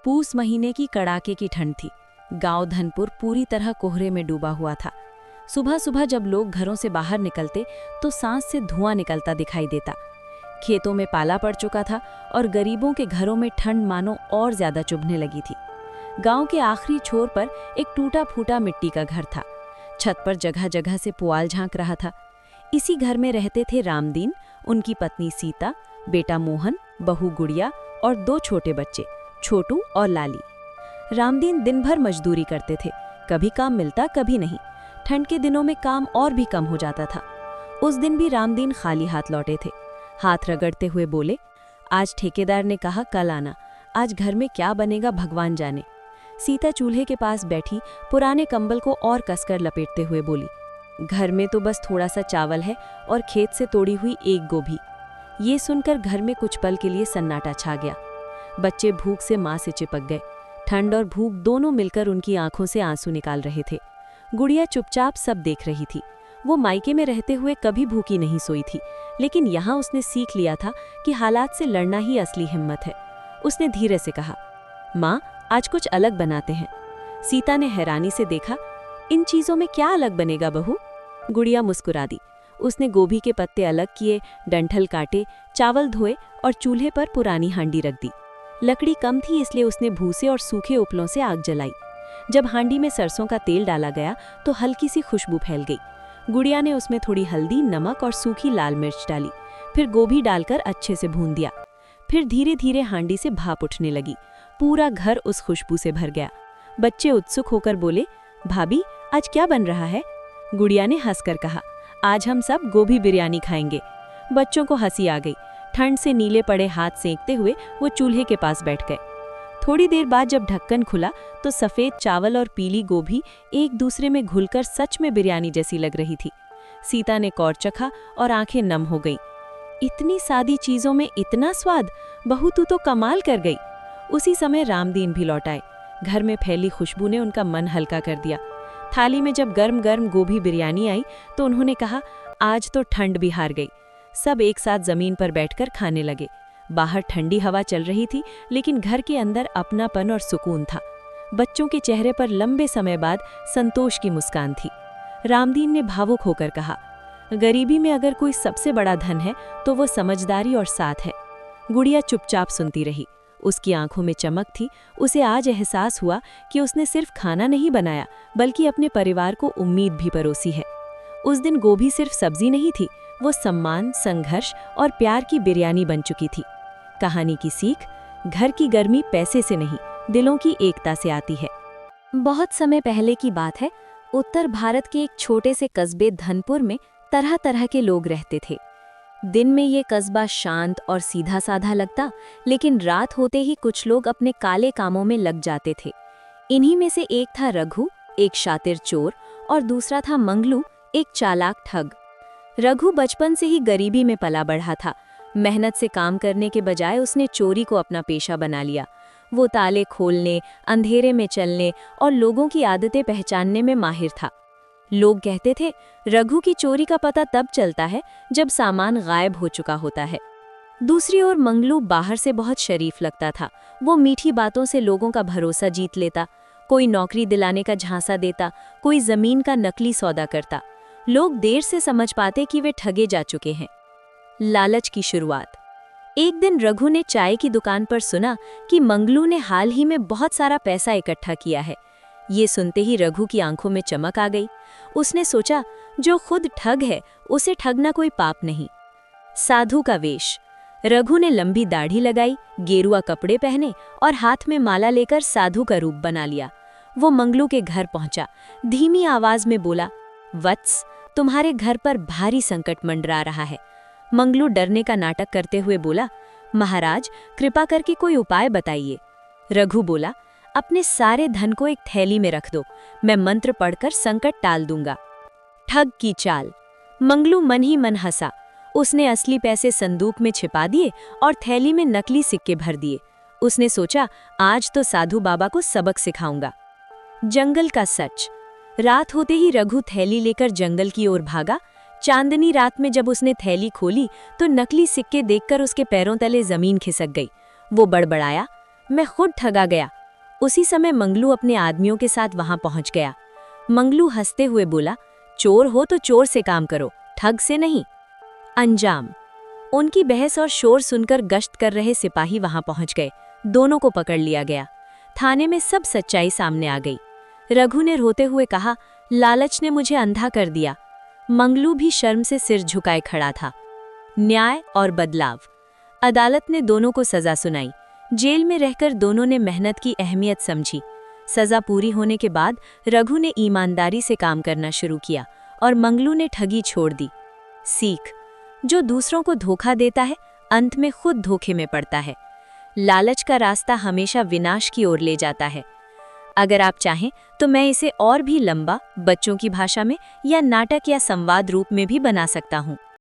पूस महीने की कड़ाके की ठंड थी। गांव धनपुर पूरी तरह कोहरे में डूबा हुआ था। सुबह सुबह जब लोग घरों से बाहर निकलते तो सांस से धुआं निकलता दिखाई देता। खेतों में पाला पड़ चुका था और गरीबों के घरों में ठंड मानो और ज्यादा चुभने लगी थी। गांव के आखिरी छोर पर एक टूटा फूटा मिट्टी का घर था। छत पर जगह जगह से पुआल झांक रहा था। इसी घर में रहते थे रामदीन, उनकी पत्नी सीता, बेटा मोहन, बहू गुड़िया और 2 छोटे बच्चे, छोटू और लाली। रामदीन दिन भर मजदूरी करते थे, कभी काम मिलता कभी नहीं। ठंड के दिनों में काम और भी कम हो जाता था। उस दिन भी रामदीन खाली हाथ लौटे थे। हाथ रगड़ते हुए बोले, आज ठेकेदार ने कहा कल आना, आज घर में क्या बनेगा भगवान जाने। सीता चूल्हे के पास बैठी पुराने कंबल को और कसकर लपेटते हुए बोली, घर में तो बस थोड़ा सा चावल है और खेत से तोड़ी हुई एक गोभी। ये सुनकर घर में कुछ पल के लिए सन्नाटा छा गया। बच्चे भूख से माँ से चिपक गए। ठंड और भूख दोनों मिलकर उनकी आंखों से आंसू निकाल रहे थे। गुड़िया चुपचाप सब देख रही थी। वो मायके में रहते हुए कभी भूखी नहीं सोई थी, लेकिन यहाँ उसने सीख लिया था कि हालात से लड़ना ही असली हिम्मत है। उसने धीरे से कहा, माँ आज कुछ अलग बनाते हैं। सीता ने हैरानी से देखा, इन चीजों में क्या अलग बनेगा बहू? गुड़िया मुस्कुरा दी। उसने गोभी के पत्ते अलग किए, डंठल काटे, चावल धोए और चूल्हे पर पुरानी हांडी रख दी। लकड़ी कम थी इसलिए उसने भूसे और सूखे उपलों से आग जलाई। जब हांडी में सरसों का तेल डाला गया तो हल्की सी खुशबू फैल गई। गुड़िया ने उसमें थोड़ी हल्दी, नमक और सूखी लाल मिर्च डाली, फिर गोभी डालकर अच्छे से भून दिया। फिर धीरे धीरे हांडी से भाप उठने लगी। पूरा घर उस खुशबू से भर गया। बच्चे उत्सुक होकर बोले, भाभी आज क्या बन रहा है? गुड़िया ने हंसकर कहा, आज हम सब गोभी बिरयानी खाएंगे। बच्चों को हंसी आ गई। ठंड से नीले पड़े हाथ सेंकते हुए वो चूल्हे के पास बैठ गए। थोड़ी देर बाद जब ढक्कन खुला तो सफ़ेद चावल और पीली गोभी एक दूसरे में घुलकर सच में बिरयानी जैसी लग रही थी। सीता ने कौर चखा और आंखें नम हो गईं। इतनी सादी चीज़ों में इतना स्वाद, बहू तू तो कमाल कर गई। उसी समय रामदीन भी लौट आए। घर में फैली खुशबू ने उनका मन हल्का कर दिया। थाली में जब गर्म गर्म गोभी बिरयानी आई तो उन्होंने कहा, आज तो ठंड भी हार गई। सब एक साथ जमीन पर बैठकर खाने लगे। बाहर ठंडी हवा चल रही थी, लेकिन घर के अंदर अपनापन और सुकून था। बच्चों के चेहरे पर लंबे समय बाद संतोष की मुस्कान थी। रामदीन ने भावुक होकर कहा, गरीबी में अगर कोई सबसे बड़ा धन है तो वो समझदारी और साथ है। गुड़िया चुपचाप सुनती रही। उसकी आंखों में चमक थी। उसे आज एहसास हुआ कि उसने सिर्फ खाना नहीं बनाया, बल्कि अपने परिवार को उम्मीद भी परोसी है। उस दिन गोभी सिर्फ सब्जी नहीं थी, वो सम्मान, संघर्ष और प्यार की बिरयानी बन चुकी थी। कहानी की सीख, घर की गर्मी पैसे से नहीं, दिलों की एकता से आती है। बहुत समय पहले की बात है। उत्तर भारत के एक छोटे से कस्बे धनपुर में तरह तरह के लोग रहते थे। दिन में ये कस्बा शांत और सीधा साधा लगता, लेकिन रात होते ही कुछ लोग अपने काले कामों में लग जाते थे। इन्हीं में से एक था रघु, एक शातिर चोर, और दूसरा था मंगलू, एक चालाक ठग। रघु बचपन से ही गरीबी में पला बढ़ा था। मेहनत से काम करने के बजाय उसने चोरी को अपना पेशा बना लिया। वो ताले खोलने, अंधेरे में चलने और लोगों की आदतें पहचानने में माहिर था। लोग कहते थे, रघु की चोरी का पता तब चलता है जब सामान गायब हो चुका होता है। दूसरी ओर मंगलू बाहर से बहुत शरीफ लगता था। वो मीठी बातों से लोगों का भरोसा जीत लेता। कोई नौकरी दिलाने का झांसा देता, कोई जमीन का नकली सौदा करता। लोग देर से समझ पाते कि वे ठगे जा चुके हैं। लालच की शुरुआत। एक दिन रघु ने चाय की दुकान पर सुना कि मंगलू ने हाल ही में बहुत सारा पैसा इकट्ठा किया है। ये सुनते ही रघु की आंखों में चमक आ गई। उसने सोचा, जो खुद ठग है उसे ठगना कोई पाप नहीं। साधु का वेश। रघु ने लंबी दाढ़ी लगाई, गेरुआ कपड़े पहने और हाथ में माला लेकर साधु का रूप बना लिया। वो मंगलू के घर पहुंचा। धीमी आवाज में बोला, वत्स, तुम्हारे घर पर भारी संकट मंडरा रहा है। मंगलू डरने का नाटक करते हुए बोला, महाराज कृपा करके कोई उपाय बताइए। रघु बोला, अपने सारे धन को एक थैली में रख दो, मैं मंत्र पढ़कर संकट टाल दूंगा। ठग की चाल। मंगलू मन ही मन हंसा। उसने असली पैसे संदूक में छिपा दिए और थैली में नकली सिक्के भर दिए। उसने सोचा, आज तो साधु बाबा को सबक सिखाऊंगा। जंगल का सच। रात होते ही रघु थैली लेकर जंगल की ओर भागा। चांदनी रात में जब उसने थैली खोली तो नकली सिक्के देखकर उसके पैरों तले जमीन खिसक गई। वो बड़बड़ाया, मैं खुद ठगा गया। उसी समय मंगलू अपने आदमियों के साथ वहां पहुंच गया। मंगलू हंसते हुए बोला, चोर हो तो चोर से काम करो, ठग से नहीं। अंजाम। उनकी बहस और शोर सुनकर गश्त कर रहे सिपाही वहां पहुंच गए। दोनों को पकड़ लिया गया। थाने में सब सच्चाई सामने आ गई। रघु ने रोते हुए कहा, लालच ने मुझे अंधा कर दिया। मंगलू भी शर्म से सिर झुकाए खड़ा था। न्याय और बदलाव। अदालत ने दोनों को सजा सुनाई। जेल में रहकर दोनों ने मेहनत की अहमियत समझी। सजा पूरी होने के बाद रघु ने ईमानदारी से काम करना शुरू किया और मंगलू ने ठगी छोड़ दी। सीख। जो दूसरों को धोखा देता है, अंत में खुद धोखे में पड़ता है। लालच का रास्ता हमेशा विनाश की ओर ले जाता है। अगर आप चाहें तो मैं इसे और भी लंबा, बच्चों की भाषा में या नाटक या संवाद रूप में भी बना सकता हूँ।